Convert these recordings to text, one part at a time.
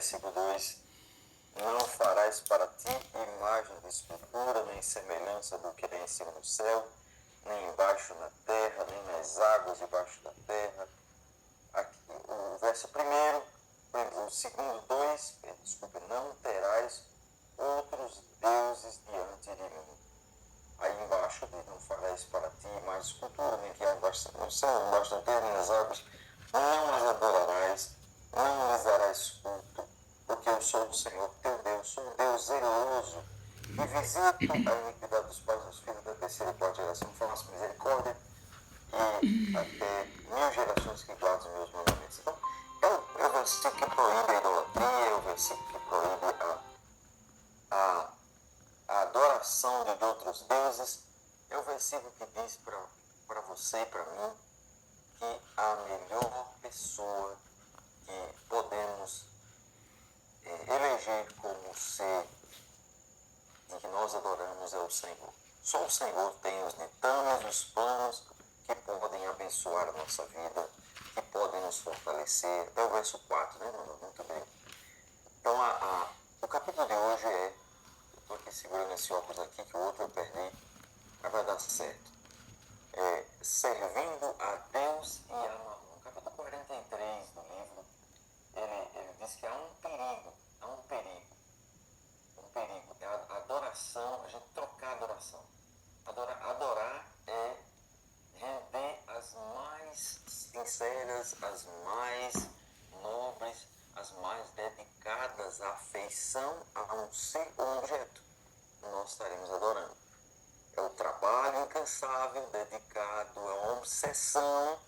versículo 2: Não farás para ti imagem de escultura, nem semelhança do que é em cima do céu, nem embaixo na terra, nem nas águas debaixo da terra. Aqui, o verso primeiro, o segundo 2, desculpe, não terás outros deuses diante de mim. Aí embaixo diz: não farás para ti mais escultura, nem que há embaixo no céu, embaixo da terra, nem nas águas, não as adorarás, não lhes darás culto, porque eu sou o Senhor teu Deus, sou um Deus zeloso, e visito a iniquidade dos pais dos filhos da terceira e quarta geração, faço misericórdia, e até 1000 gerações que guardam os meus mandamentos. Então, é o versículo que proíbe a idolatria, é o versículo que proíbe a adoração de outros deuses, é o versículo que diz para você e para mim que a melhor pessoa que podemos eleger como ser de que nós adoramos é o Senhor. Só o Senhor tem os ditames, os planos que podem abençoar a nossa vida, que podem nos fortalecer. Até o verso 4, né, mano? Muito bem. Então, o capítulo de hoje eu estou aqui segurando esse óculos aqui, que o outro eu perdi, mas vai dar certo. Servindo a Deus e a Mamon. Capítulo 43 do livro, ele diz que há um perigo, é a adoração, a gente trocar a adoração. Adorar é render as mais sinceras, as mais nobres, as mais dedicadas à afeição a um ser ou objeto. Nós estaremos adorando. É o trabalho incansável, dedicado, é uma obsessão,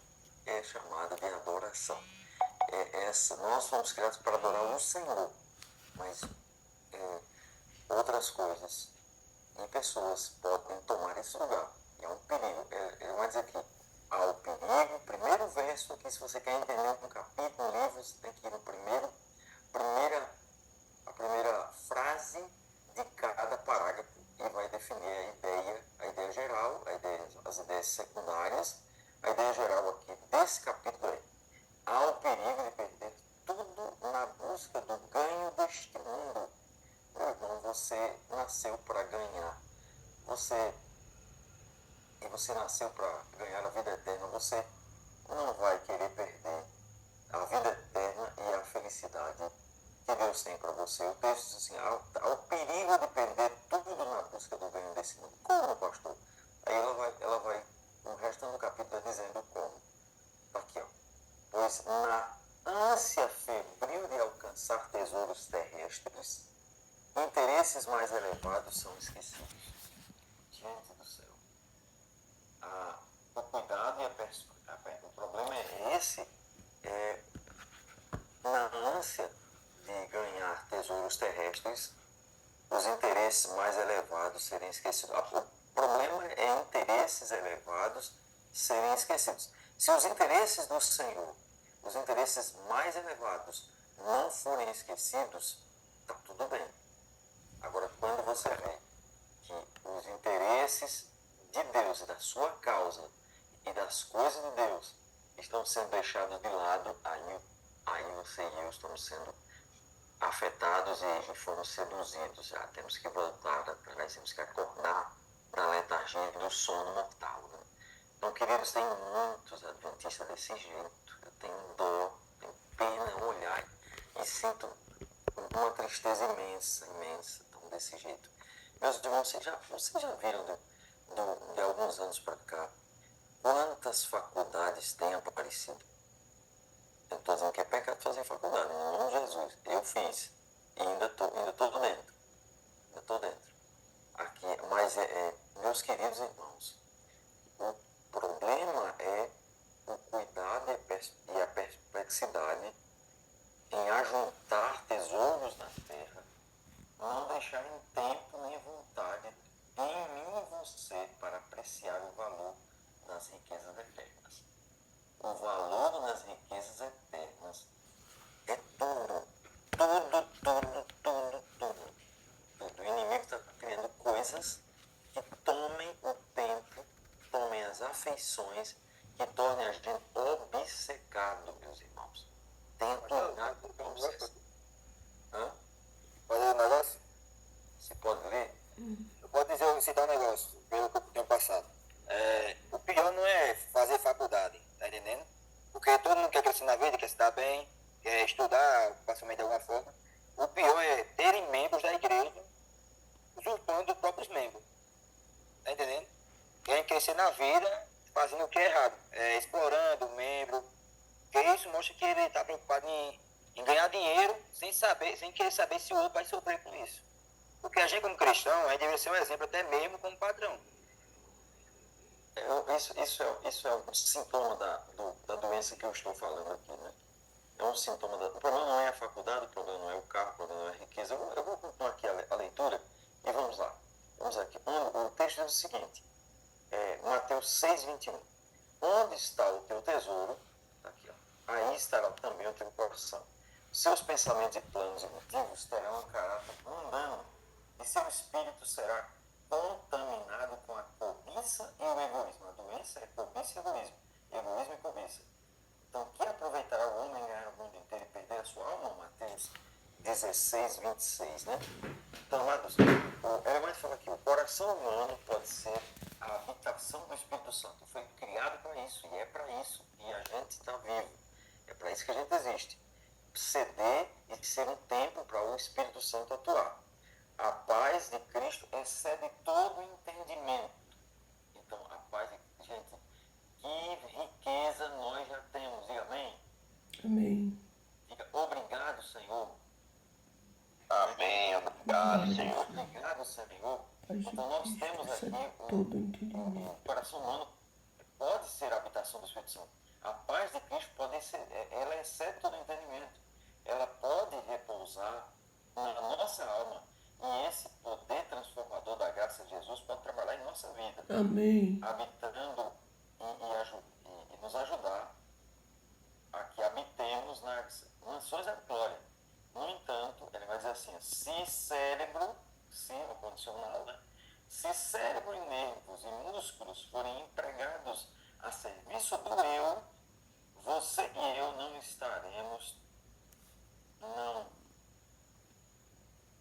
é chamada de adoração. Nós fomos criados para adorar o Senhor, mas outras coisas e pessoas podem tomar esse lugar. É um perigo. Ele vai dizer aqui, há o perigo, primeiro verso aqui, se você quer entender um capítulo, um livro, você tem que ir no a primeira frase de cada parágrafo e vai definir a ideia geral, as ideias secundárias. A ideia geral aqui desse capítulo é: há o perigo de perder tudo na busca do ganho deste mundo. Meu irmão, você nasceu para ganhar. Você nasceu para ganhar a vida eterna. Você não vai querer perder a vida eterna e a felicidade que Deus tem para você. O texto diz assim: há o perigo de perder tudo na busca do ganho desse mundo. Como, pastor? Aí ela vai o resto do capítulo dizendo como. Aqui, ó. Pois na ânsia febril de alcançar tesouros terrestres, interesses mais elevados são esquecidos. Gente do céu. O cuidado e o problema é esse. Na ânsia de ganhar tesouros terrestres, os interesses mais elevados serem esquecidos. O problema é interesses elevados serem esquecidos. Se os interesses do Senhor, os interesses mais elevados, não forem esquecidos, está tudo bem. Agora, quando você vê que os interesses de Deus e da sua causa e das coisas de Deus estão sendo deixados de lado, aí você e eu estamos sendo afetados e fomos seduzidos. Já temos que voltar atrás, temos que acordar da letargia do sono mortal. Né? Então, queridos, tem muitos adventistas desse jeito. Eu tenho dor, tenho pena olhar e sinto uma tristeza imensa, então, desse jeito. Meus irmãos, vocês já viram de alguns anos para cá quantas faculdades têm aparecido? Eu estou dizendo que é pecado fazer faculdade, em nome de Jesus. Eu fiz e ainda estou dentro. Ainda estou dentro. Aqui, mas, meus queridos irmãos, o problema é o cuidado e a perplexidade em ajuntar tesouros na terra, não deixar em tempo nem vontade em mim e você para apreciar o valor das riquezas eternas. O valor das riquezas eternas é tudo. O inimigo está criando coisas que tomem o tempo, tomem as afeições, que tornem a gente obcecado, meus irmãos. Tenta olhar com obsessão. citar um negócio, pelo que eu tenho passado. O pior não é fazer faculdade, tá entendendo? Porque todo mundo quer crescer na vida, quer se dar bem, quer estudar, facilmente de alguma forma. O pior é terem membros da igreja usurpando os próprios membros, tá entendendo? Querem crescer na vida fazendo o que é errado, explorando o membro, porque isso mostra que ele está preocupado em ganhar dinheiro sem querer saber se o outro vai sofrer com isso. Porque a gente, como cristão, a gente deve ser um exemplo até mesmo como padrão. Isso é um sintoma da doença que eu estou falando aqui, né? É um sintoma o problema não é a faculdade, o problema não é o carro, o problema não é a riqueza. Eu vou continuar aqui a leitura e vamos lá. Vamos aqui. O texto diz o seguinte, Mateus 6:21. Onde está o teu tesouro? Tá aqui, ó. Aí estará também o teu coração. Seus pensamentos e planos e motivos terão um caráter mundano e seu espírito será contaminado com a cobiça e o egoísmo. A doença é cobiça e egoísmo. Egoísmo e cobiça. Então, que aproveitará o homem ganhar o mundo inteiro e perder a sua alma? Mateus 16:26, né? Então, amados, o Elemento fala aqui, o coração humano pode ser a habitação do Espírito Santo. Foi criado para isso, e é para isso que a gente está vivo. É para isso que a gente existe. Ceder e ser um templo para o Espírito Santo atuar. A paz de Cristo excede todo entendimento. Então, a paz de... Gente, que riqueza nós já temos. Diga amém. Amém. Diga obrigado, Senhor. Amém, obrigado, Senhor. Obrigado, Senhor. Paz de Então, nós Cristo temos excede aqui todo entendimento. o coração humano pode ser a habitação do Espírito Santo. A paz de Cristo pode ser, ela excede todo entendimento. Ela pode repousar na nossa alma. E esse poder transformador da graça de Jesus pode trabalhar em nossa vida. Amém. Habitando e nos ajudar a que habitemos nas mansões da glória. No entanto, ele vai dizer assim, se cérebro, se no condicional, né? Se cérebro e nervos e músculos forem empregados a serviço do eu, você e eu não estaremos, não.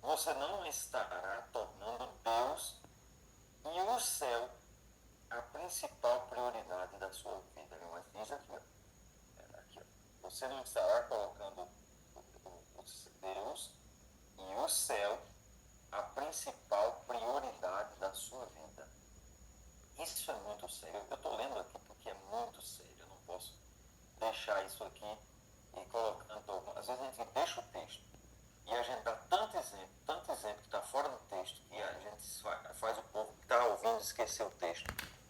Você não estará tornando Deus e o céu a principal prioridade da sua vida. Mas diz aqui, ó. Você não estará colocando Deus e o céu a principal prioridade da sua vida. Isso é muito sério. Eu estou lendo aqui porque é muito sério. Eu não posso deixar isso aqui e colocando... Às vezes a gente deixa o texto e a gente dá tanto exemplo que está fora do texto, que a gente faz o povo que está ouvindo esquecer o texto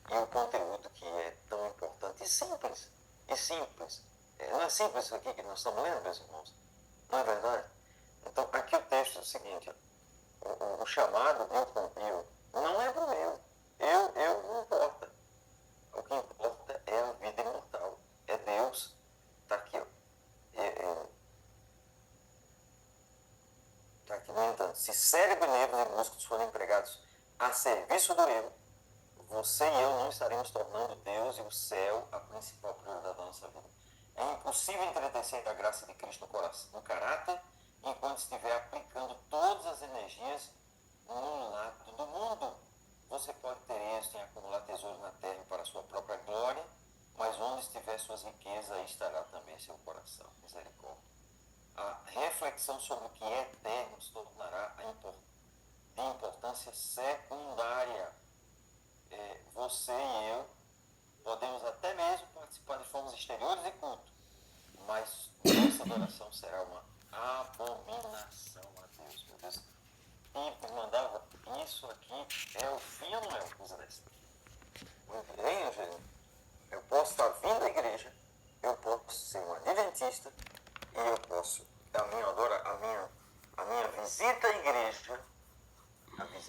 e o conteúdo que é tão importante e simples. Não é simples isso aqui que nós estamos lendo, meus irmãos? Não é verdade? Então, aqui o texto é o seguinte, o chamado eu cumpri, não é do eu não importa. O que importa é a vida imortal, é Deus. Está aqui, ó. Está aqui, no entanto, se cérebro, nervos e músculos forem empregados a serviço do eu, você e eu não estaremos tornando Deus e o céu a principal prioridade da nossa vida. É impossível entretecer a graça de Cristo no coração, no caráter, enquanto estiver aplicando todas as energias no lado do mundo. Você pode ter êxito em acumular tesouros na terra para a sua própria glória, mas onde estiver suas riquezas, aí estará também seu coração. Misericórdia. A reflexão sobre o que é eterno se tornará de importância secundária. Você e eu podemos até mesmo participar de formas exteriores e culto, mas nossa adoração será uma abominação a Deus, meu Deus. E mandava, isso aqui é o fim ou não é uma coisa dessa? Eu posso estar vindo à igreja, eu posso ser um adventista, e eu posso, a minha visita à igreja,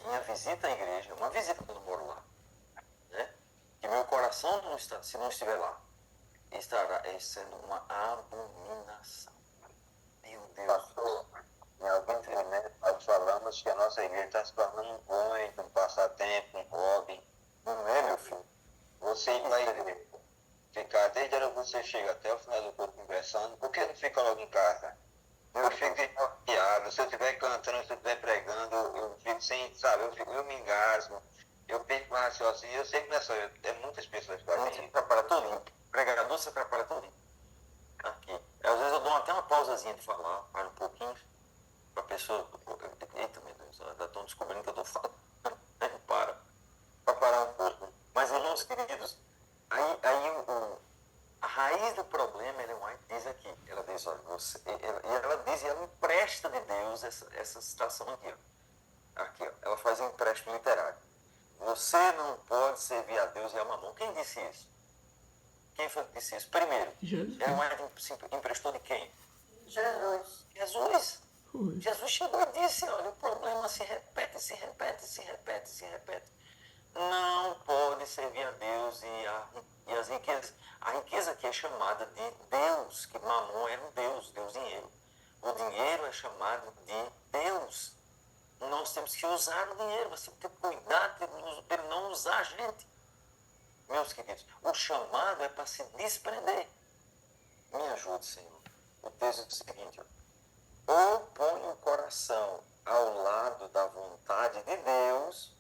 minha visita à igreja, uma visita quando eu moro lá, né? Que meu coração não está, se não estiver lá, estará sendo uma abominação. Meu Deus. Pastor, em algum treinamento nós falamos que a nossa igreja está se tornando um bonde, um passatempo, um hobby. Não é, meu filho? Você vai ficar desde a hora que você chega até o final do culto conversando, por que não fica logo em casa? Eu fico desnorteado, se eu estiver cantando, se eu estiver pregando, eu fico sem, sabe, eu me engasgo. Eu perco o raciocínio, eu sei que não é só eu, é muitas pessoas que fazem Você isso. prepara tudo. Pregador, você prepara tudo. Aqui. Às vezes eu dou até uma pausazinha de falar, para um pouquinho, para a pessoa. Eita, meu Deus, ainda estão descobrindo que eu estou falando. Aí para parar um pouco. Mas, irmãos queridos, a raiz do problema, Ellen White diz aqui. Ela diz, olha, ela diz, e ela empresta de Deus essa citação aqui, ó. Aqui, ó. Ela faz um empréstimo literário. Você não pode servir a Deus e a mamão. Quem disse isso? Quem foi que disse isso? Primeiro, Jesus. Ellen White emprestou de quem? Jesus. Jesus. Foi. Jesus chegou e disse, olha, o problema se repete, se repete, se repete, se repete. Não pode servir a Deus e as riquezas. A riqueza aqui é chamada de Deus, que Mamon era um Deus, Deus dinheiro. O dinheiro é chamado de Deus. Nós temos que usar o dinheiro, você tem que cuidar de ele não usar a gente. Meus queridos, o chamado é para se desprender. Me ajude, Senhor. O texto é o seguinte, ó. Ou põe o coração ao lado da vontade de Deus,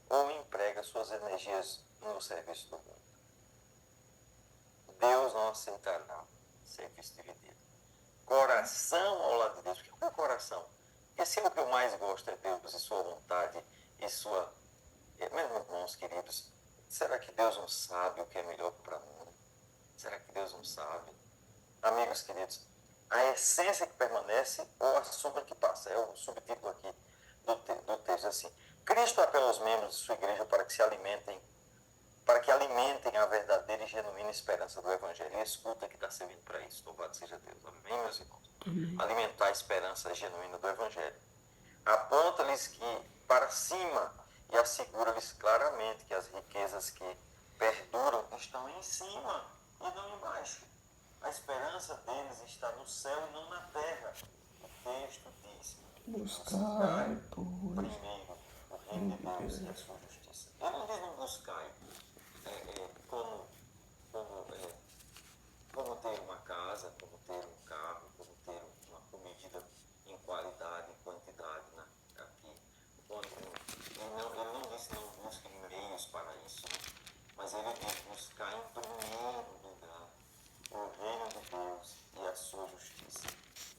ou emprega suas energias no serviço do mundo. Deus não aceitará serviço dividido. Coração ao lado de Deus. O que é o coração? Porque se o que eu mais gosto é Deus e sua vontade e sua... Meus irmãos queridos, será que Deus não sabe o que é melhor para mim? Será que Deus não sabe? Amigos queridos, a essência que permanece ou a sombra que passa. É o subtítulo aqui do texto assim. Cristo apela aos membros de sua igreja para que alimentem a verdadeira e genuína esperança do Evangelho. E escuta que está servindo para isso. Louvado seja Deus. Amém, meus irmãos? Amém. Alimentar a esperança genuína do Evangelho. Aponta-lhes que para cima e assegura-lhes claramente que as riquezas que perduram estão em cima e não embaixo. A esperança deles está no céu e não na terra. O texto diz: Buscai, pois, primeiro o reino de Deus e a sua justiça. Ele não diz não buscai como ter uma casa, como ter um carro, como ter uma comida em qualidade, em quantidade, né? Aqui. Ele não disse não busque meios para isso, né? Mas ele diz buscar em primeiro lugar o reino de Deus e a sua justiça.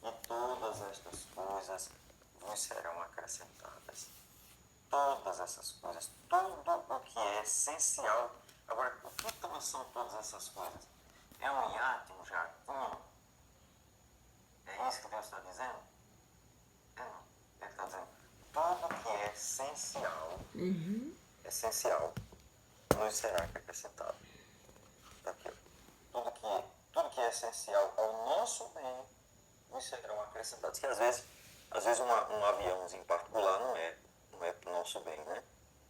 E todas estas coisas vos serão acrescentadas. Todas essas coisas, tudo o que é essencial. Agora, o que são todas essas coisas? É um iate, um jatinho? É isso que Deus está dizendo? É não. Ele está dizendo, tudo que é essencial, nos será acrescentado. Aqui, ó. Tudo que é essencial ao nosso bem, nos serão acrescentados. Que às vezes um aviãozinho particular não é para o nosso bem, né?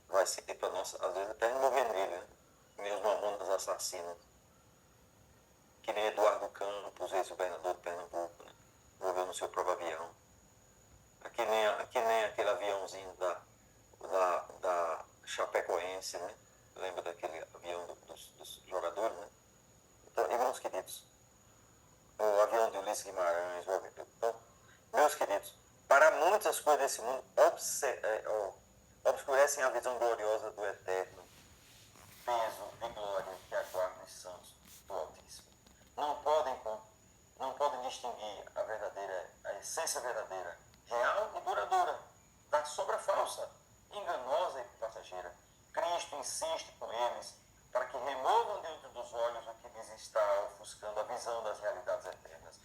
Vai ser para nossa, às vezes até mover nele, né? Meus mamonas assassinos. Que nem Eduardo Campos, ex-governador de Pernambuco, né? Morreu no seu próprio avião. Que nem aquele aviãozinho da Chapecoense, né? Lembra daquele avião dos jogadores, né? Então, irmãos queridos, o avião de Ulisses Guimarães, então, meus queridos, para muitas coisas desse mundo obscurecem a visão gloriosa do eterno peso e glória que aguarda os santos do Altíssimo. Não podem distinguir a essência verdadeira, real e duradoura, da sombra falsa, enganosa e passageira. Cristo insiste com eles para que removam dentro dos olhos o que lhes está ofuscando a visão das realidades eternas.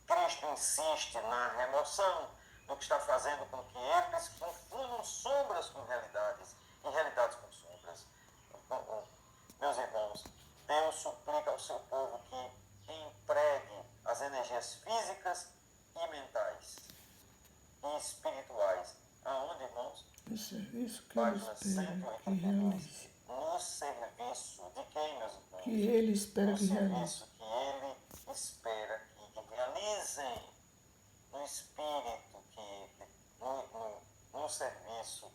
Cristo insiste na remoção do que está fazendo com que eles confundam sombras com realidades e realidades com sombras. Meus irmãos, Deus suplica ao seu povo que empregue as energias físicas e mentais e espirituais. Aonde, irmãos? o serviço que Página ele espera que 182. realize. No serviço de quem, meus irmãos? Que ele espera No que realize. serviço que ele espera que realizem. No espírito no serviço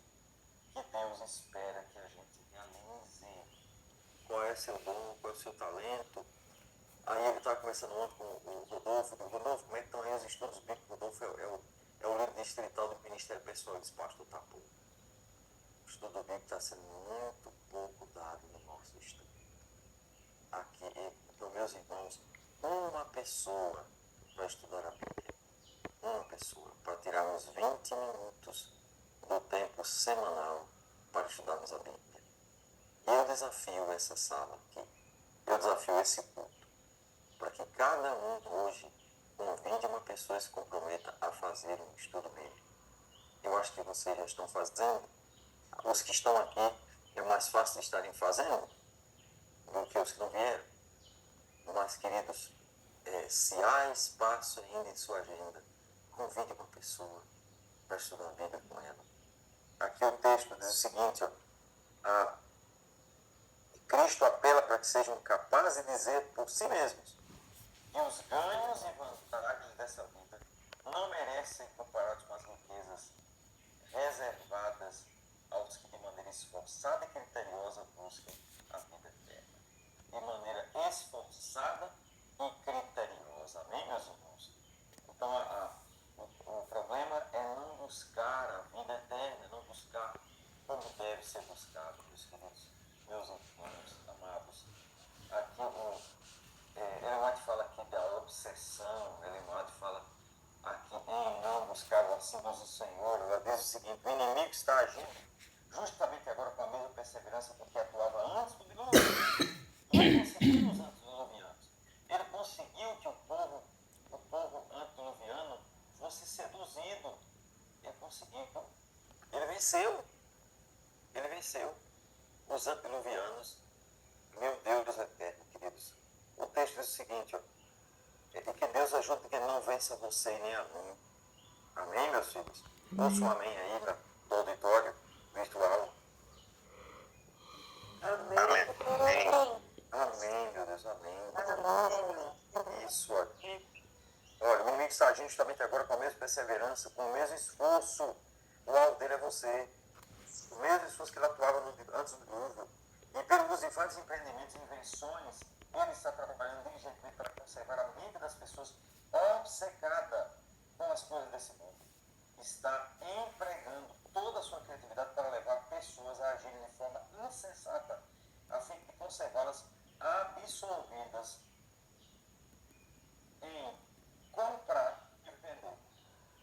que Deus espera que a gente realize. Qual é seu dom, qual é o seu talento? Aí ele estava conversando ontem com o Rodolfo. Rodolfo, como é que estão aí os estudos bíblicos? Rodolfo é o líder distrital do Ministério Pessoal, desse pastor Tapu. O estudo bíblico está sendo muito pouco dado no nosso estudo. Aqui, então, meus irmãos, uma pessoa para estudar a Bíblia, uma pessoa, para tirarmos 20 minutos do tempo semanal para estudarmos a Bíblia. E eu desafio essa sala aqui, eu desafio esse culto, para que cada um hoje convide uma pessoa e se comprometa a fazer um estudo bíblico. Eu acho que vocês já estão fazendo. Os que estão aqui, é mais fácil de estarem fazendo do que os que não vieram. Mas, queridos, se há espaço ainda em sua agenda, convide uma pessoa para estudar a Bíblia com ela. Aqui o texto diz o seguinte, ó, Cristo apela para que sejam capazes de dizer por si mesmos que os ganhos e vantagens dessa vida não merecem ser comparados com as riquezas reservadas aos que de maneira esforçada e criteriosa buscam a vida eterna. De maneira esforçada e criteriosa. Amém, meus irmãos? Então, o problema é não buscar a vida eterna, não buscar como deve ser buscado, meus queridos, meus irmãos amados. Aqui Ellen White fala aqui da obsessão, Ellen White fala aqui em não buscar o assim do Senhor. Ela diz o seguinte: o inimigo está agindo justamente agora com a mesma perseverança com que atuava antes do dilúvio. Ele conseguiu os antediluvianos. Ele conseguiu que o povo antediluviano fosse seduzido. Ele conseguiu. Ele venceu. Ele venceu os antediluvianos. Meu Deus eterno, queridos. O texto diz o seguinte, e que Deus ajude que ele não vença você nem a mim. Amém, meus filhos? Ouça um amém aí do auditório virtual. Amém. Amém. Amém, meu Deus, amém. Isso aqui. Olha, o inimigo está agindo justamente agora com a mesma perseverança, com o mesmo esforço. O alvo dele é você. O mesmo esforço que ele atuava antes do dilúvio. E pelos vários empreendimentos e invenções, ele está trabalhando diligentemente para conservar a mente das pessoas obcecada com as coisas desse mundo. Está empregando toda a sua criatividade para levar pessoas a agirem de forma insensata, a fim de conservá-las absorvidas em comprar e vender,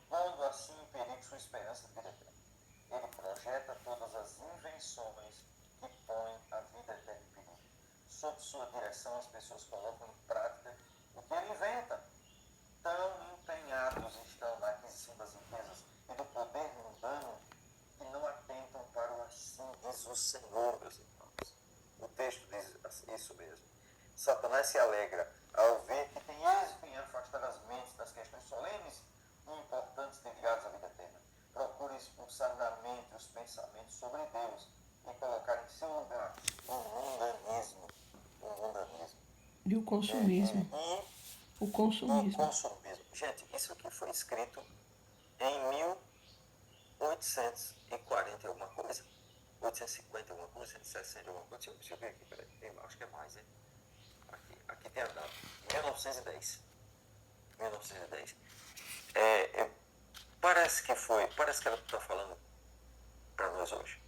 pondo assim em perigo sua esperança de vida eterna. Ele projeta todas as invenções que põem a vida eterna em perigo. Sob sua direção, as pessoas colocam em prática o que ele inventa. Tão empenhados estão na aquisição das riquezas e do poder mundano que não atentam para o assim diz o Senhor, meus irmãos. O texto diz isso mesmo. Satanás se alegra ao ver que tem êxito em afastar as mentes das questões solenes e importantes ligadas à vida eterna. Procura expulsar da mente os pensamentos sobre Deus e colocar em seu lugar o mundanismo. E o consumismo. O consumismo. Gente, isso aqui foi escrito em 1840 alguma coisa. 850 alguma coisa, 860 alguma coisa. Deixa eu ver aqui, peraí. Acho que é mais, hein? Aqui tem a data. 1910. 1910. Parece que ela está falando para nós hoje.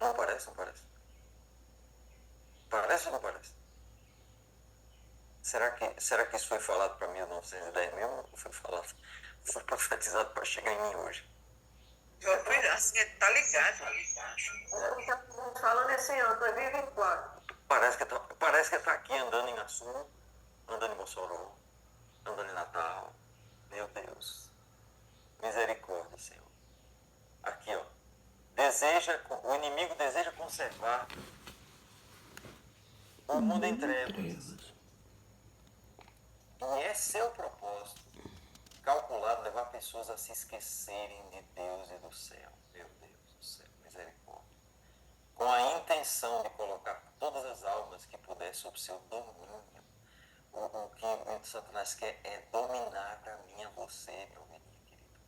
Não parece, não parece. Parece ou não parece? Será que isso foi falado para 1910 mesmo? Ou foi profetizado para chegar em mim hoje? Assim, tá ligado. Estamos falando esse ano, 2024. Parece que tá aqui andando em Açu, andando em Mossoró, andando em Natal. Meu Deus. Misericórdia, Senhor. Aqui, ó. O inimigo deseja conservar o mundo em trevas. E é seu propósito, calculado, levar pessoas a se esquecerem de Deus e do céu. Meu Deus do céu, misericórdia. Com a intenção de colocar todas as almas que puder sob seu domínio. O que Satanás quer é dominar a mim e a você, meu menino querido.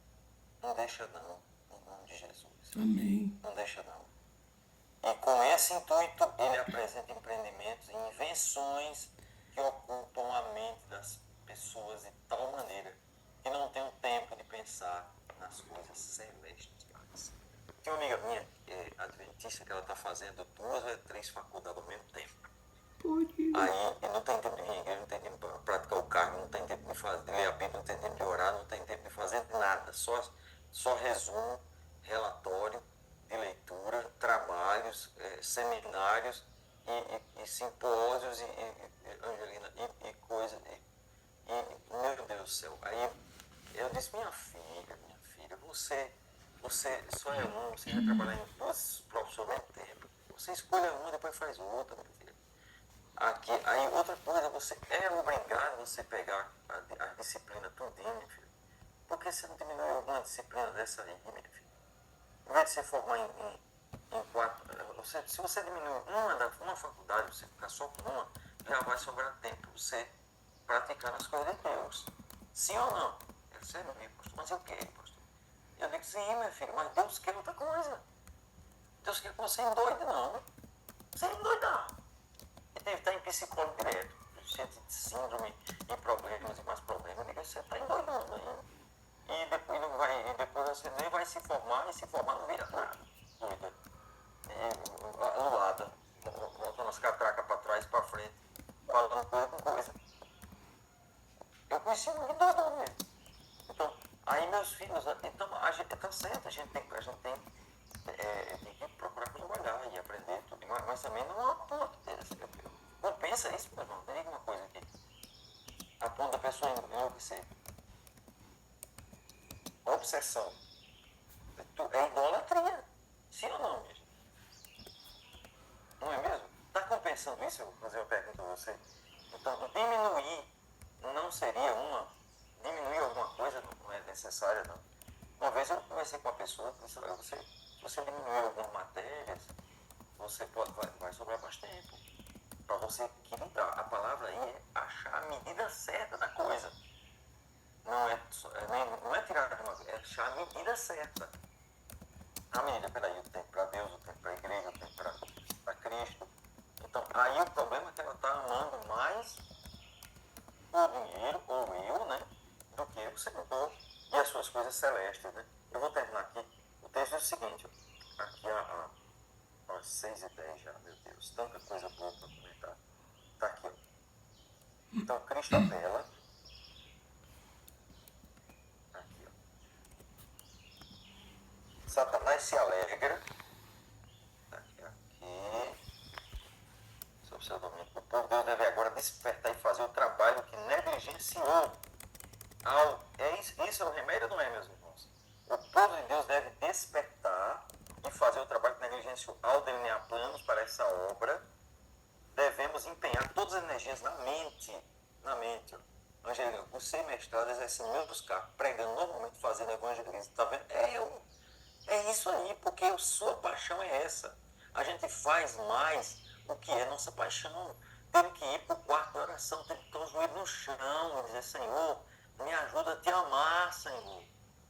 Não deixa não, em nome de Jesus. Amém. Não deixa não. E com esse intuito, ele apresenta empreendimentos e invenções que ocupam a mente das pessoas de tal maneira que não tem o tempo de pensar nas coisas celestiais. Tem uma amiga minha adventista que ela está fazendo 2 ou 3 faculdades ao mesmo tempo. Pode. Aí não tem tempo de ir à igreja, não tem tempo para praticar o cargo, não tem tempo de ler a Bíblia, não tem tempo de orar, não tem tempo de fazer nada. Só resumo, relatório de leitura, trabalhos, seminários e simpósios Angelina, e coisa. Meu Deus do céu. Aí eu disse, minha filha, você só é você vai trabalhar em 2 profissões ao mesmo tempo. Você escolha uma, depois faz outra, minha filha. Aqui, aí outra coisa, você é obrigado a você pegar a disciplina tudinho, minha filha. Por que você não diminui alguma disciplina dessa aí, minha filha? Em vez de você formar em 4, se você diminuir uma faculdade, você ficar só com uma, já vai sobrar tempo para você praticar as coisas de Deus. Sim ou não? Eu sei, meu amigo, pastor, mas eu quero, pastor. Eu digo, sim, minha filha, mas Deus quer outra coisa. Deus quer que você endoide, não. Você endoidar. Ele deve estar em psicólogo direto, cheio de síndrome e problemas e mais problemas. Eu digo, você está endoidando ainda. E depois você nem vai se formar, e se formar não vira nada. Doida. Anulada. Voltando as catracas para trás e para frente, falando coisa com coisa. Eu conheci um doidão mesmo. Então, aí meus filhos, então a gente está certo, a gente tem que procurar trabalhar e aprender tudo, mas também não há ponto. Compensa isso, meu irmão. Tem uma coisa aqui. A ponto da pessoa enlouquecer. Obsessão. É idolatria. Sim ou não, mesmo? Não é mesmo? Está compensando isso? Eu vou fazer uma pergunta a você. Então, não seria diminuir alguma coisa, não é necessária, não. Uma vez eu conversei com uma pessoa que disse, se você diminuir algumas matérias, você vai sobrar mais tempo. Para você equilibrar. A palavra aí é achar a medida certa da coisa. Não é tirar de uma coisa, é achar a medida certa. A medida, peraí, o tempo para Deus, o tempo para a igreja, o tempo para Cristo. Então, aí o problema é que ela está amando mais o dinheiro, ou eu, né, do que o Senhor e as suas coisas celestes, né. Eu vou terminar aqui. O texto é o seguinte, ó, aqui às 6h10 já, meu Deus, tanta coisa boa para comentar. Está aqui, ó. Então, Cristo apela. Aqui, ó. Satanás se alegra. Aqui. Sob seu domínio. O povo de Deus deve agora despertar e fazer o trabalho que negligenciou. Isso é o remédio, não é, meus irmãos? O povo de Deus deve despertar e fazer o trabalho que negligenciou. Ao delinear planos para essa obra, devemos empenhar todas as energias na mente. Ó. Angelina, você mestrado exercendo meus cargos, pregando normalmente, fazendo evangelismo, tá vendo? É isso aí, porque a sua paixão é essa. A gente faz mais o que é nossa paixão. Temos que ir para o quarto de oração, temos que ter o joelho no chão e dizer, Senhor, me ajuda a te amar, Senhor.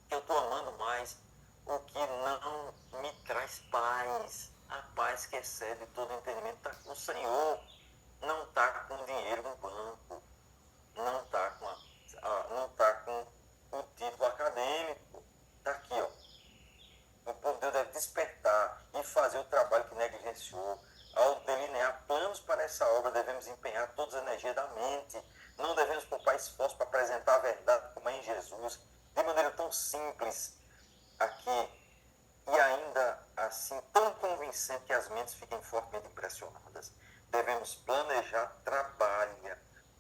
Que eu estou amando mais o que não me traz paz. A paz que excede todo entendimento está com o Senhor. Não está com dinheiro no banco. Não está com o título acadêmico. Está aqui, ó. O povo de Deus deve despertar e fazer o trabalho que negligenciou. Ao delinear planos para essa obra, devemos empenhar todas as energias da mente. Não devemos poupar esforço para apresentar a verdade como é em Jesus, de maneira tão simples aqui e ainda assim tão convincente que as mentes fiquem fortemente impressionadas. Devemos planejar,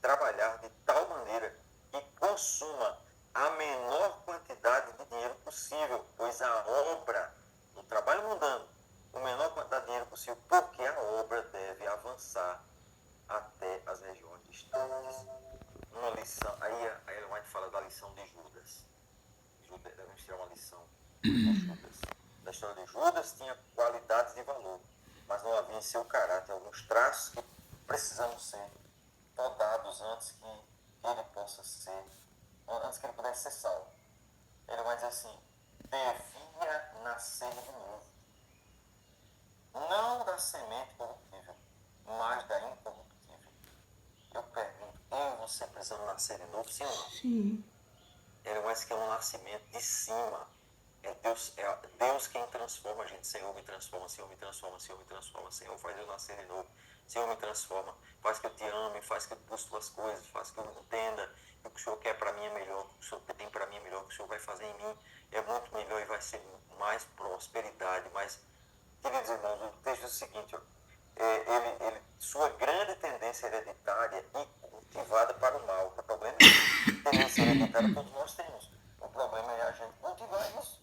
trabalhar de tal maneira que consuma a menor quantidade de dinheiro possível, pois a obra, o trabalho mundano, a menor quantidade de dinheiro possível, porque a obra deve avançar até as regiões distantes. Uma lição, aí ele vai falar da lição de Judas. Devemos tirar uma lição de Judas. Da história de Judas tinha qualidades de valor, mas não havia em seu caráter alguns traços que precisamos ser podados antes que ele possa ser, antes que ele pudesse ser salvo. Ele vai dizer assim, devia nascer de novo. Não da semente corruptível, mas da incorruptível. Eu pergunto, eu e você precisamos nascer de novo, sim ou não? Sim. Ele vai dizer que é um nascimento de cima. Deus quem transforma a gente. Senhor, me transforma, Senhor, me transforma, Senhor, me transforma, Senhor, faz eu nascer de novo. Senhor, me transforma, faz que eu te ame, faz que eu busque tuas coisas, faz que eu entenda que o que o Senhor quer para mim é melhor, que o Senhor tem para mim é melhor, que o Senhor vai fazer em mim é muito melhor e vai ser mais prosperidade, mais... Queridos irmãos, o texto é o seguinte, ó, sua grande tendência hereditária e cultivada para o mal. O problema é a tendência hereditária todos nós temos. O problema é a gente cultivar isso.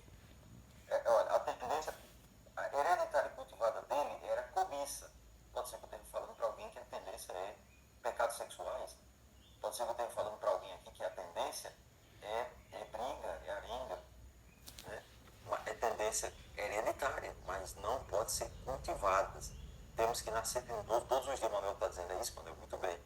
Olha, a tendência hereditária cultivada dele era cobiça. Pode ser que eu esteja falando para alguém que a tendência é pecados sexuais. Pode ser que eu esteja falando para alguém aqui que a tendência é briga, é aringa. Né? É tendência hereditária, mas não pode ser cultivada. Temos que nascer de novo. Todos os dias o Manuel está dizendo isso, Manuel, muito bem.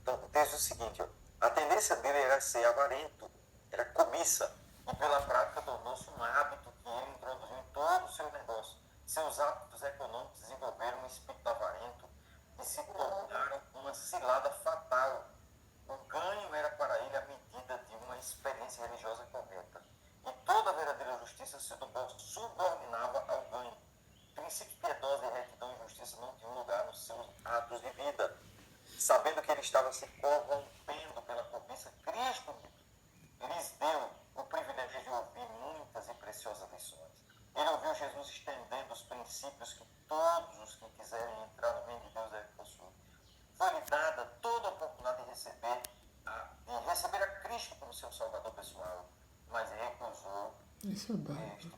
Então, o texto é o seguinte, ó, a tendência dele era ser avarento, era cobiça, e pela prática tornou-se um hábito que ele introduziu em todo o seu negócio. Seus hábitos econômicos desenvolveram um espírito avarento e se tornaram uma cilada fatal. O ganho era para ele a medida de uma experiência religiosa correta. E toda a verdadeira justiça se subordinava ao ganho. Princípios piedosos de retidão e justiça não tinham lugar nos seus atos de vida. Sabendo que ele estava se corrompendo pela cobiça, Cristo lhes deu o privilégio de ouvir muitas e preciosas lições. Ele ouviu Jesus estendendo os princípios que todos os que quiserem entrar no reino de Deus devem possuir. Foi-lhe dada toda a oportunidade de receber a Cristo como seu Salvador pessoal, mas recusou este presente.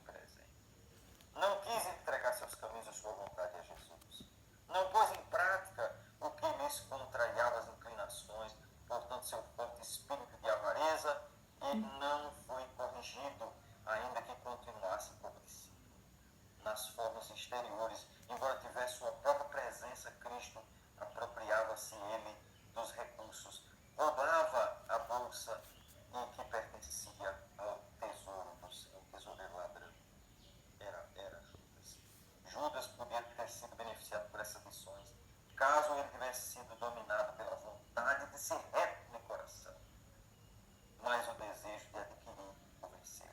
Não quis entregar seus caminhos à sua vontade a Jesus. Não pôs em prática o que lhes contrariava as inclinações, portanto, seu forte espírito de avareza, e não foi corrigido, ainda que continuasse empobrecido. Nas formas exteriores, embora tivesse sua própria presença, Cristo apropriava-se ele dos recursos, roubava a bolsa em que pertencia ao tesouro do seu tesoureiro ladrão. Era Judas. Judas podia ter sido beneficiado por essas lições, caso ele tivesse sido dominado pela vontade de ser reto no coração, mas o desejo de adquirir o vencer.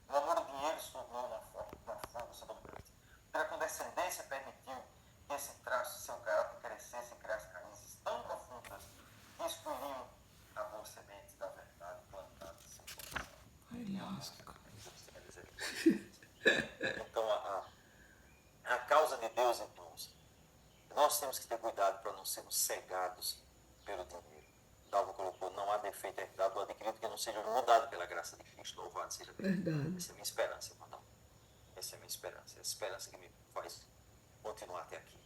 O amor ao dinheiro se tornou uma força dominante. Pela condescendência permitiu que esse traço de seu caráter crescesse e criasse raízes tão profundas que excluíam a boa semente da verdade plantada em seu coração. Então, a causa de Deus, irmãos, nós temos que ter cuidado para não sermos cegados pelo dinheiro. Dalva colocou, não há defeito herdado ou adquirido que não seja mudado pela graça de Cristo. Louvado seja Deus. Verdade. Essa é a minha esperança, irmão. Essa é a minha esperança. É a esperança que me faz continuar até aqui.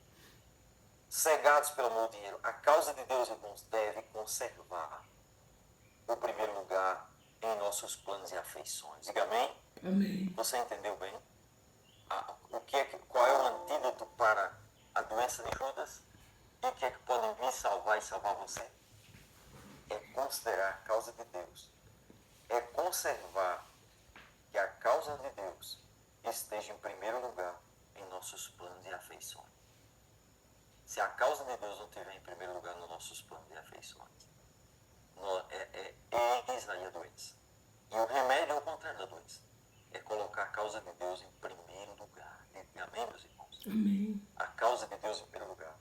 Cegados pelo meu dinheiro. A causa de Deus, irmãos, deve conservar o primeiro lugar em nossos planos e afeições. Diga amém? Amém. Você entendeu bem? Qual é o antídoto para a doença de Judas? E o que é que pode me salvar e salvar você? É considerar a causa de Deus. É conservar que a causa de Deus esteja em primeiro lugar em nossos planos e afeições. Se a causa de Deus não estiver em primeiro lugar nos nossos planos e afeições, eis aí a doença. E o remédio é o contrário da doença. É colocar a causa de Deus em primeiro lugar. Amém, meus irmãos? Amém. A causa de Deus em primeiro lugar.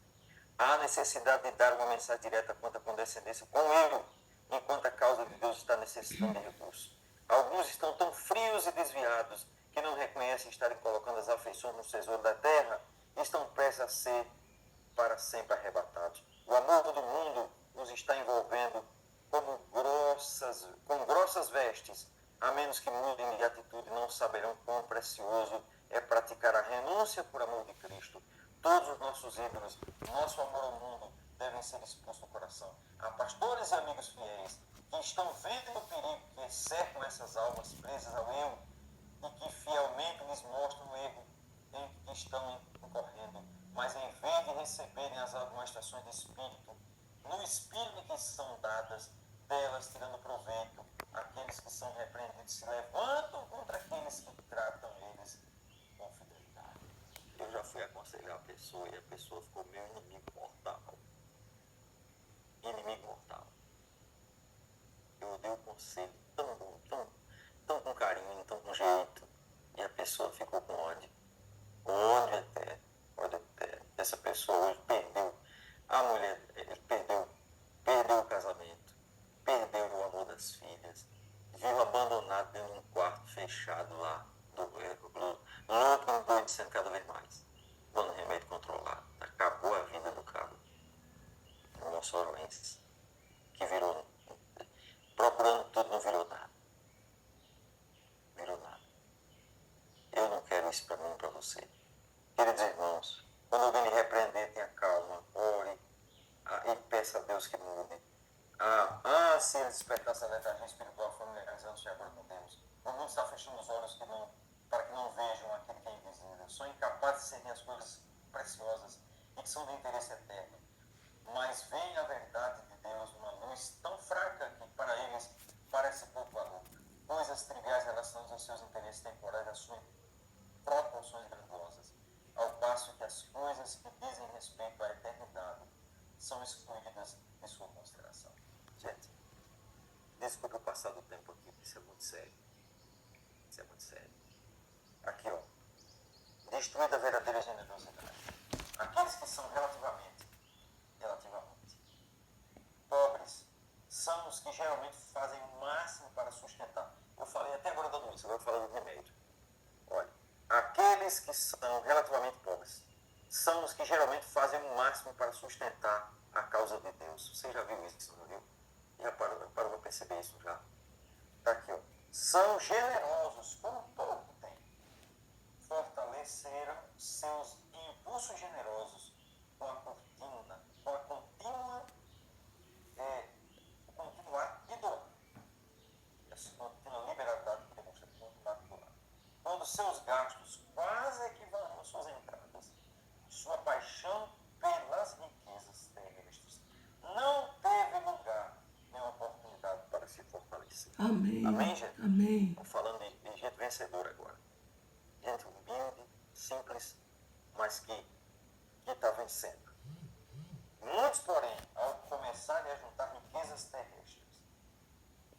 Há necessidade de dar uma mensagem direta quanto à condescendência com ele, enquanto a causa de Deus está necessitando de recursos. Alguns estão tão frios e desviados que não reconhecem estarem colocando as afeições no tesouro da terra e estão prestes a ser para sempre arrebatados. O amor do mundo nos está envolvendo com grossas vestes, a menos que mudem de atitude, não saberão quão precioso é praticar a renúncia por amor de Cristo. Todos os nossos ídolos, nosso amor ao mundo, devem ser expulsos do coração. Há pastores e amigos fiéis que estão vendo o perigo que cercam essas almas presas ao eu e que fielmente lhes mostram o erro em que estão incorrendo. Mas em vez de receberem as admoestações de espírito, no espírito que são dadas, delas tirando proveito, aqueles que são repreendidos se levantam contra aqueles que tratam eles com fidelidade. Eu já fui aconselhar a pessoa e a pessoa ficou meu inimigo mortal. Inimigo mortal. Eu dei o conselho tão com carinho, tão com jeito, e a pessoa fechado lá, louco, endoidecendo cada vez mais. Dando remédio controlado. Acabou a vida do cabo. Um moçoroense. Que virou, procurando tudo, não virou nada. Virou nada. Eu não quero isso para mim e para você. Queridos irmãos, quando alguém lhe repreender, tenha calma, ore e peça a Deus que mude. Se ele despertasse a letargia espiritual, familiarizando-se agora com Deus. O mundo está fechando os olhos para que não vejam aquele que é invisível. São incapazes de serem as coisas preciosas e que são de interesse eterno. Mas veem a verdade de Deus numa luz tão fraca que para eles parece pouco valor. Coisas triviais relacionadas aos seus interesses temporais assumem proporções grandiosas, ao passo que as coisas que dizem respeito à eternidade são excluídas de sua consideração. Gente, desculpe o passar do tempo aqui, porque isso é muito sério. Isso é muito sério. Aqui, ó. Destruída a verdadeira generosidade. Aqueles que são relativamente pobres são os que geralmente fazem o máximo para sustentar. Eu falei até agora da doença, agora eu vou falar do remédio. Olha, aqueles que são relativamente pobres são os que geralmente fazem o máximo para sustentar a causa de Deus. Você já viu isso, não viu? Já parou para perceber isso já? Está aqui, ó. São generosos com o pouco que têm. Fortaleceram seus impulsos generosos com a continuar e doar. Essa contínua liberalidade que demonstra continuar e doar. Quando seus gastos quase equivalem às suas entradas, sua paixão pelas riquezas terrestres não teve lugar nem oportunidade para se fortalecer. Amém. Amém, gente? Amém. Estou falando de gente vencedora agora. Gente humilde, simples, mas que está vencendo. Muitos, porém, ao começarem a juntar riquezas terrestres,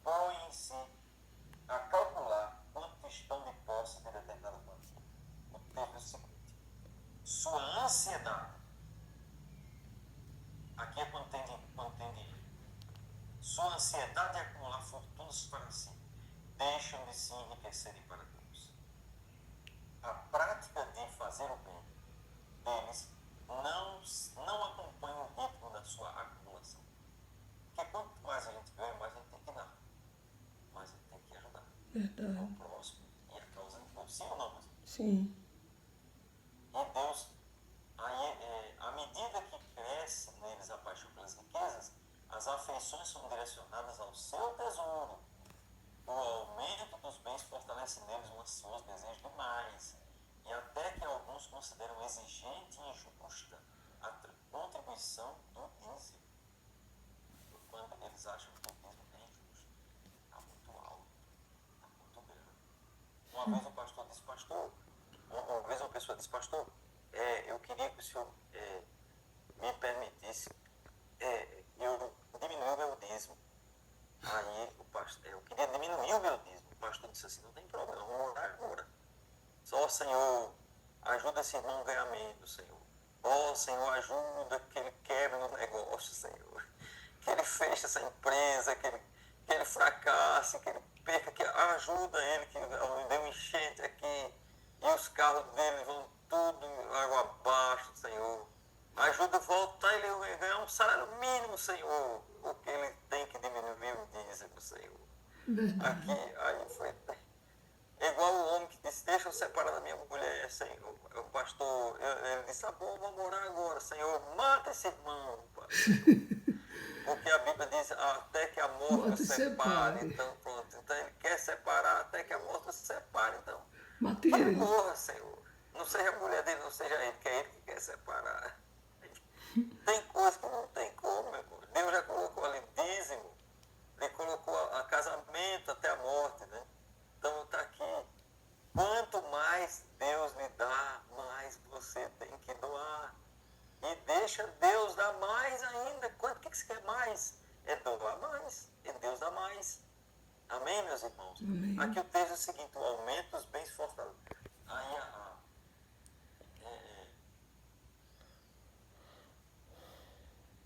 põem em si a calcular quanto estão de posse de determinado quanto. O texto é o seguinte: sua ansiedade, aqui é quando tem dinheiro, sua ansiedade de acumular fortunas para si, deixam de se enriquecerem para Deus. A prática de fazer o bem deles não acompanha o ritmo da sua acumulação. Porque quanto mais a gente ganha, mais a gente tem que dar. Mais a gente tem que ajudar. Verdade. O próximo e a causa de Deus. Sim ou não? Sim. E Deus, à medida que cresce neles a paixão pelas riquezas, as afeições são direcionadas ao seu tesouro. O aumento dos bens fortalece neles um ansioso desejo de mais. E até que alguns consideram exigente e injusta a contribuição do dízimo. Quando eles acham que o dízimo é injusto. Está muito alto, está muito grande. Uma vez o pastor disse, uma vez uma pessoa disse, pastor, eu queria que o senhor me permitisse eu diminuir o meu dízimo. Aí o pastor, eu queria diminuir o meu dízimo. O pastor disse assim, não tem problema, vamos orar agora. Só, Senhor, ajuda esse irmão a ganhar menos, Senhor. Senhor, ajuda que ele quebre no negócio, Senhor. Que ele feche essa empresa, que ele fracasse, que ele perca, que ajuda ele, que deu um enchente aqui e os carros dele vão tudo água abaixo, Senhor. Ajuda a voltar ele a ganhar um salário mínimo, Senhor, porque ele tem que diminuir o dízimo, Senhor. Aqui, aí foi... Igual o homem que disse, deixa eu separar da minha mulher, Senhor. O pastor, ele disse, bom, vamos orar agora, Senhor, mata esse irmão, pastor. Porque a Bíblia diz, até que a morte o separe. Então, pronto. Então, ele quer separar até que a morte o separe, então. Mate Mas ele. morra, Senhor. Não seja a mulher dele, não seja ele, que é ele que quer separar. Tem coisa que não tem como, meu irmão. Deus já colocou ali dízimo, ele colocou a casamento até a morte, né? Então está aqui. Quanto mais Deus lhe dá, mais você tem que doar. E deixa Deus dar mais ainda. O que você quer mais? É doar mais. E Deus dá mais. Amém, meus irmãos? Amém. Aqui o texto é o seguinte: o aumento dos bens fortalecidos. Aí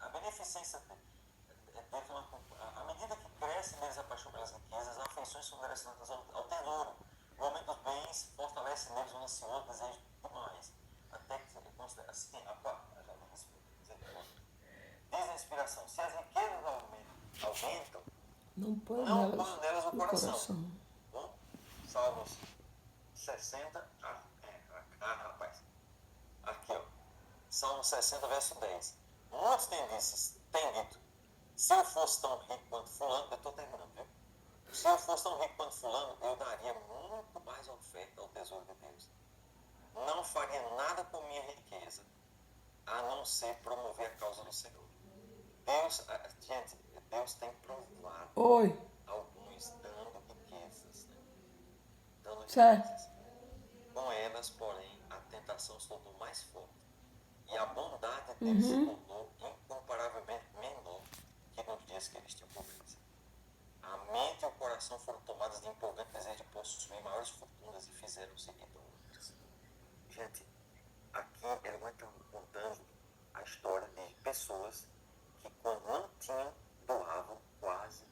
a beneficência à medida que cresce neles a paixão pelas riquezas, as afeições são direcionadas ao tesouro. O aumento fortalece neles um ansioso desejo demais, até que se considera assim, diz a inspiração, se as riquezas aumentam, Não põe não põe nelas o no coração. coração. Bom, Salmos 60, rapaz, aqui ó, Salmo 60, verso 10. Muitos têm dito, se eu fosse tão rico quanto fulano, eu estou terminando, viu? Se eu fosse tão rico quanto fulano, eu daria muito mais oferta ao tesouro de Deus. Não faria nada com minha riqueza, a não ser promover a causa do Senhor. Deus tem provado Oi. alguns dando riquezas, né? Dando Certo. riquezas. Com elas, porém, a tentação se tornou mais forte e a bondade deles se tornou incomparavelmente menor que nos dias que eles tinham pobreza. A mente e o coração foram tomados de empolgante desejo de possuir maiores fortunas e fizeram-se idólatras. Gente, aqui ele vai estar contando a história de pessoas que, quando não tinham, doavam quase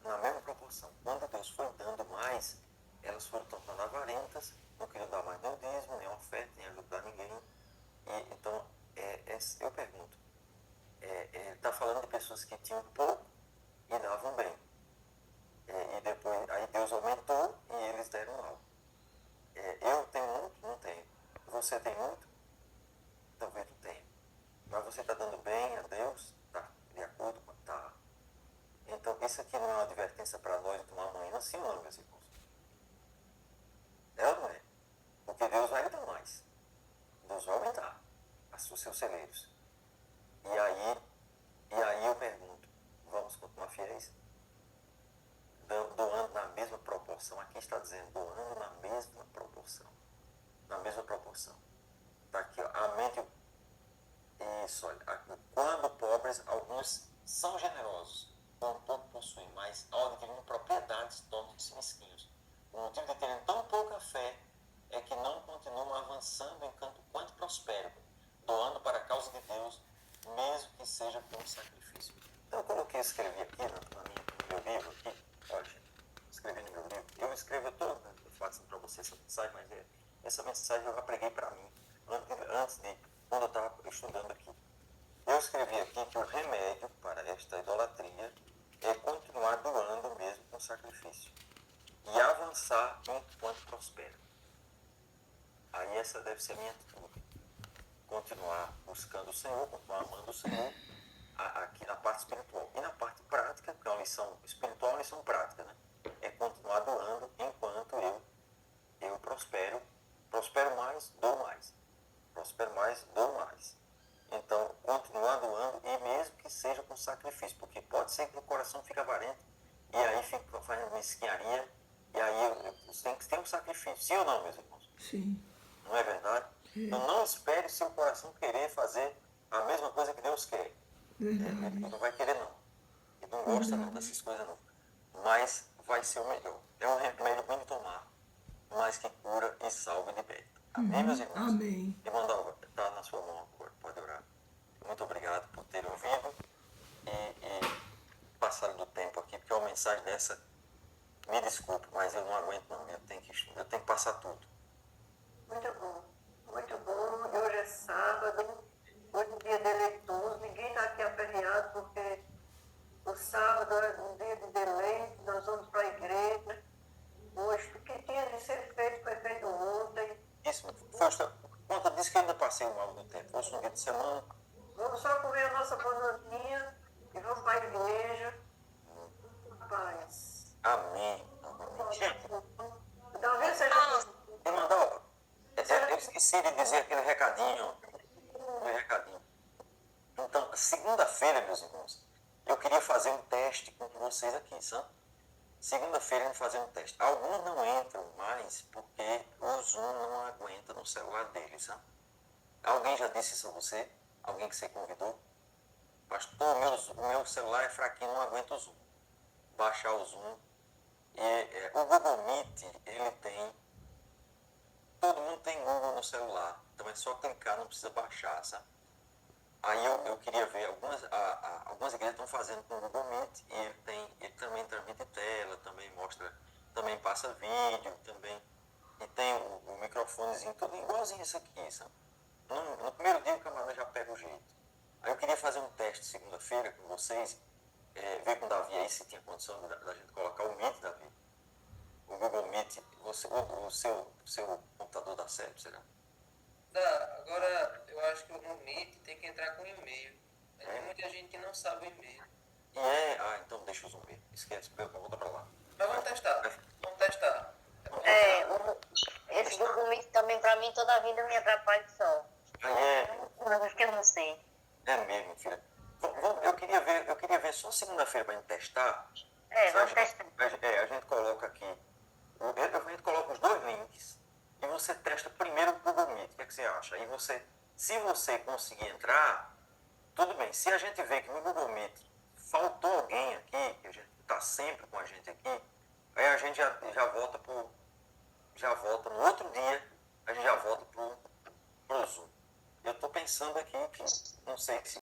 na mesma proporção. Quando Deus foi dando mais, elas foram tornando avarentas, não queriam dar mais nem o dízimo, nem oferta, nem ajudar ninguém. E, então, eu pergunto, ele está falando de pessoas que tinham pouco e davam bem. E depois, aí Deus aumentou e eles deram algo. Eu tenho muito? Não tenho. Você tem muito? Talvez não tenha. Mas você está dando bem a Deus? Tá. De acordo com... Tá. Então, isso aqui não é uma advertência para nós de tomar amanhã, sim ou não, meus irmãos? É ou não é? Porque Deus vai dar mais. Deus vai aumentar os seus celeiros. E aí eu pergunto, vamos continuar fiéis? Doando na mesma proporção. Aqui está dizendo, doando na mesma proporção. Na mesma proporção. Está aqui, ó, a mente... Isso, olha. Quando pobres, alguns são generosos, contudo possuem, mas ao adquirirem propriedades, tornam-se mesquinhos. O motivo de terem tão pouca fé é que não continuam avançando enquanto prosperam, doando para a causa de Deus, mesmo que seja como sacrifício. Então, eu coloquei, escrevi aqui no meu livro, aqui, olha, gente, escrevi no meu livro. Eu escrevo todo, né, eu faço para você essa mensagem, mas essa mensagem eu já preguei para mim, quando eu estava estudando aqui. Eu escrevi aqui que o remédio para esta idolatria é continuar doando mesmo com sacrifício e avançar enquanto prospera. Aí essa deve ser a minha atitude. Continuar buscando o Senhor, continuar amando o Senhor, aqui na parte espiritual. E na parte prática, que é uma lição espiritual, uma lição prática, né? É continuar doando enquanto eu prospero. Prospero mais, dou mais. Prospero mais, dou mais. Então, continuar doando, e mesmo que seja com sacrifício, porque pode ser que o coração fique avarento, e aí fica fazendo mesquinharia, e aí tem que ter um sacrifício. Sim ou não, meus irmãos? Sim. Não é verdade? Então, não espere seu coração querer fazer a mesma coisa que Deus quer. Ele não vai querer, não. Ele não gosta, não, dessas coisas, não. Mas vai ser o melhor. É um remédio bem de tomar, mas que cura e salva e liberta. Amém, meus irmãos? Amém. Irmão Dalva, está na sua mão agora, pode orar. Muito obrigado por ter ouvido e passado do tempo aqui, porque uma mensagem dessa, me desculpe, mas eu não aguento não, eu tenho que passar tudo. Muito bom. Muito bom. E hoje é sábado, hoje é dia deleitoso, ninguém está aqui aperreado porque o sábado é um dia de deleite, nós vamos para a igreja. Hoje, o que tinha de ser feito foi feito ontem. Isso, Fausto, conta disso que eu ainda passei o mal do tempo. Fosse um dia de semana. Vamos só comer a nossa bananinha e vamos para a igreja. Paz. Amém. Gente, Talvez seja... irmã Dalva, eu esqueci de dizer aquele recadinho. Então, segunda-feira, meus irmãos, eu queria fazer um teste com vocês aqui, sabe? Segunda-feira a gente fazer um teste. Alguns não entram mais porque o Zoom não aguenta no celular deles, sabe? Alguém já disse isso a você? Alguém que você convidou? Pastor, o meu celular é fraquinho, não aguenta o Zoom. Baixar o Zoom. O Google Meet, ele tem... Todo mundo tem Google no celular. Então é só clicar, não precisa baixar, sabe? Aí eu queria ver, algumas igrejas estão fazendo com o Google Meet e ele também transmite tela, também mostra, também passa vídeo, também. e tem o microfonezinho tudo igualzinho esse aqui, sabe? No primeiro dia o camarada já pega o jeito. Aí eu queria fazer um teste segunda-feira com vocês, ver com o Davi aí se tinha condição da gente colocar o Meet, Davi. O Google Meet, o seu computador dá certo, será? Dá. Agora, eu acho que no Meet tem que entrar com e-mail. Tem muita gente que não sabe o e-mail. Então deixa o Zoom mesmo. Esquece, volta pra lá. Mas vamos testar. Vamos testar. Esse Google Meet também pra mim toda a vida me atrapalha só. Coisas que eu não sei. É mesmo, filha. Eu queria ver só segunda-feira pra gente testar. Vamos testar. A gente coloca aqui. A gente coloca os dois links e você testa primeiro o Google Meet. O que é que você acha? Aí se você conseguir entrar, tudo bem. Se a gente vê que no Google Meet faltou alguém aqui, que a gente está sempre com a gente aqui, aí a gente já volta no outro dia, a gente já volta pro Zoom. Eu estou pensando aqui que não sei se